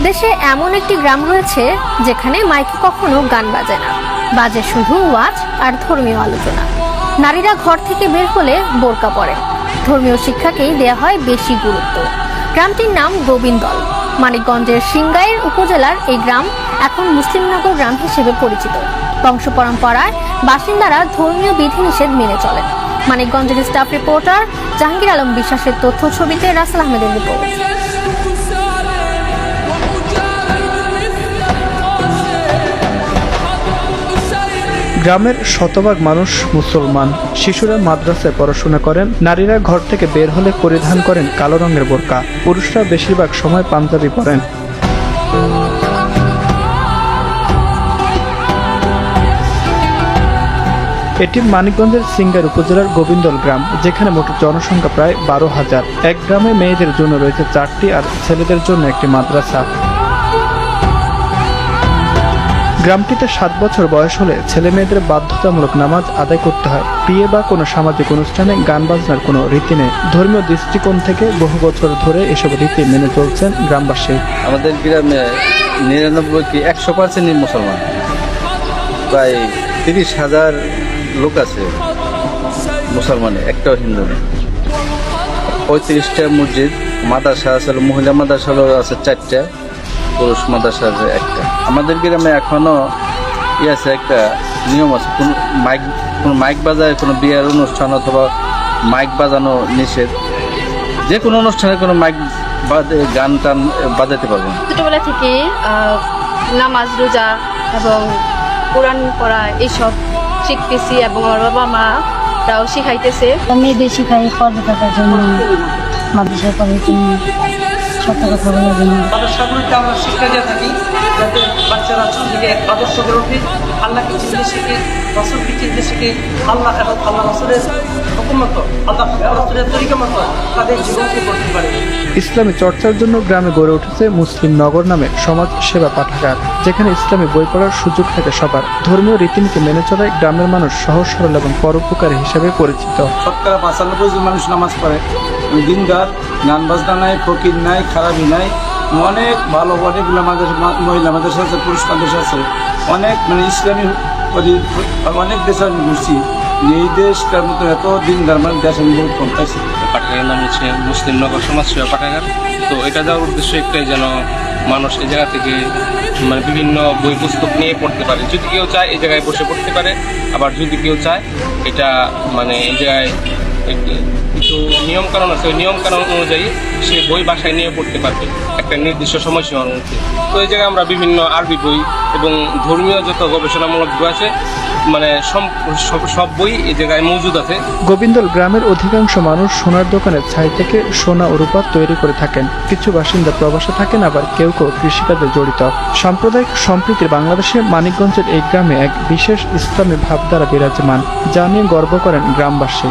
দেশে এমন একটি গ্রাম রয়েছে যেখানে মাইকে কখনো গান বাজে না, বাজে শুধু ওয়াজ আর ধর্মীয় আলোচনা। নারীরা ঘর থেকে বের হলে বোরকা পরেন, ধর্মীয় শিক্ষাকেই দেয়া হয় বেশি গুরুত্ব। গ্রামটির নাম গোবিন্দল। মানিকগঞ্জের সিংগাইর উপজেলার এই গ্রাম এখন মুসলিমনগর গ্রাম হিসেবে পরিচিত। বংশ পরম্পরায় বাসিন্দারা ধর্মীয় বিধিনিষেধ মেনে চলেন। মানিকগঞ্জের স্টাফ রিপোর্টার জাহাঙ্গীর আলম বিশ্বাসের তথ্য ছবিতে রাসেল আহমেদের রিপোর্ট। গ্রামের শতভাগ মানুষ মুসলমান। শিশুরা মাদ্রাসায় পড়াশোনা করেন, নারীরা ঘর থেকে বের হলে পরিধান করেন কালো রঙের বোরকা, পুরুষরা বেশিরভাগ সময় পাঞ্জাবি পরেন। এটি মানিকগঞ্জের সিংগাইর উপজেলার গোবিন্দল গ্রাম, যেখানে মোট জনসংখ্যা প্রায় 12,000। এক গ্রামে মেয়েদের জন্য রয়েছে 4টি আর ছেলেদের জন্য একটি মাদ্রাসা। গ্রামটিতে 7 বছর বয়স হলে ছেলে মেয়েদের বাধ্যতামূলক নামাজ আদায় করতে হয়। বিয়ে বা কোনো সামাজিক অনুষ্ঠানে গান বাজনার কোনো রীতি নেই। ধর্মীয় দৃষ্টিকোণ থেকে বহু বছর ধরে এসব রীতি মেনে চলছেন গ্রামবাসী। আমাদের গ্রামে 100% মুসলমান, প্রায় 30,000 লোক আছে মুসলমানে, একটাও হিন্দু নেই। 35টা মসজিদ, মাদ্রাসা আছে, মহিলা মাদ্রাসা আছে 4টা, পুরুষ মাদ্রাসা আছে 1টা। আমাদের গ্রামে এখনো আছে একটা নিয়ম আছে, কোন মাইক বাজায় কোনো বিয়ের অনুষ্ঠান অথবা মাইক বাজানো নিষেধ। যে কোনো অনুষ্ঠানে কোনো মাইক গান টান বাজাতে পারবো না। ছোটবেলা থেকে নামাজ রোজা এবং কোরআন পড়া এইসব শিখতেছি এবং আমার বাবা মারাও শিখাইতেছে। মেয়েদের শিখাই পর্বে থাকার জন্য, মাদ্রাসায় পড়ার জন্য, সত্য কথা বলার জন্য। মাদ্রাসাগুলিতে আমরা শিক্ষা দিয়ে থাকি যাতে বাচ্চারা ছোট থেকে আদর্শ গড়ে ওঠে, আল্লাহকে চিনতে শিখে, রসুলকে চিনতে শিখে, আল্লাহ এবং আল্লাহ রসুলের হুকুম মতো, আল্লাহ রসুলের তরিকা মতো তাদের জীবনকে করতে পারে। ইসলামী চর্চার জন্য গ্রামে গড়ে উঠেছে মুসলিম নগর নামে সমাজ সেবা পাঠাগার, যেখানে ইসলামী বই পড়ার সুযোগ থাকে সবার। ধর্মীয় রীতিনীতি মেনে চলায় গ্রামের মানুষ সহজ সরল এবং পরোপকারী হিসেবে পরিচিত। 95% মানুষ নামাজ পড়ে, দিনদার, গান বাজনা নাই, ফকির নাই, খারাপি নাই, অনেক ভালো অনেকগুলো মহিলা মাদ্রাসা আছে, পুরুষ মাদ্রাসা আছে, অনেক ইসলামী অনেক দেশে আমি ঘুরছি। এই দেশটার মতো এত দিনদার দেশ আমি বহুত কম পাইছি। পাঠাগারের নাম হচ্ছে মুসলিম নগর সমাজ সেবা পাঠাগার। তো এটা যাওয়ার উদ্দেশ্য একটাই, যেন মানুষ এই জায়গা থেকে বিভিন্ন বই পুস্তক নিয়ে পড়তে পারে। যদি কেউ চায় এই জায়গায় বসে পড়তে পারে, আবার যদি কেউ চায় এটা এই জায়গায় কিছু নিয়মকানুন আছে, ওই নিয়মকানুন অনুযায়ী সে বই বাসায় নিয়ে পড়তে পারবে একটা নির্দিষ্ট সময়সীমার মধ্যে। তো এই জায়গায় আমরা বিভিন্ন আরবি বই এবং ধর্মীয় যত গবেষণামূলক বই আছে সব বই এই জায়গায় মজুদ আছে। গোবিন্দল গ্রামের অধিকাংশ মানুষ সোনার দোকানের ছাই থেকে সোনা ও রূপা তৈরি করে থাকেন। কিছু বাসিন্দা প্রবাসে থাকেন, আবার কেউ কেউ কৃষিকাজে জড়িত। সাম্প্রদায়িক সম্প্রীতির বাংলাদেশে মানিকগঞ্জের এই গ্রামে এক বিশেষ ইসলামী ভাবধারা বিরাজমান, যা নিয়ে গর্ব করেন গ্রামবাসী।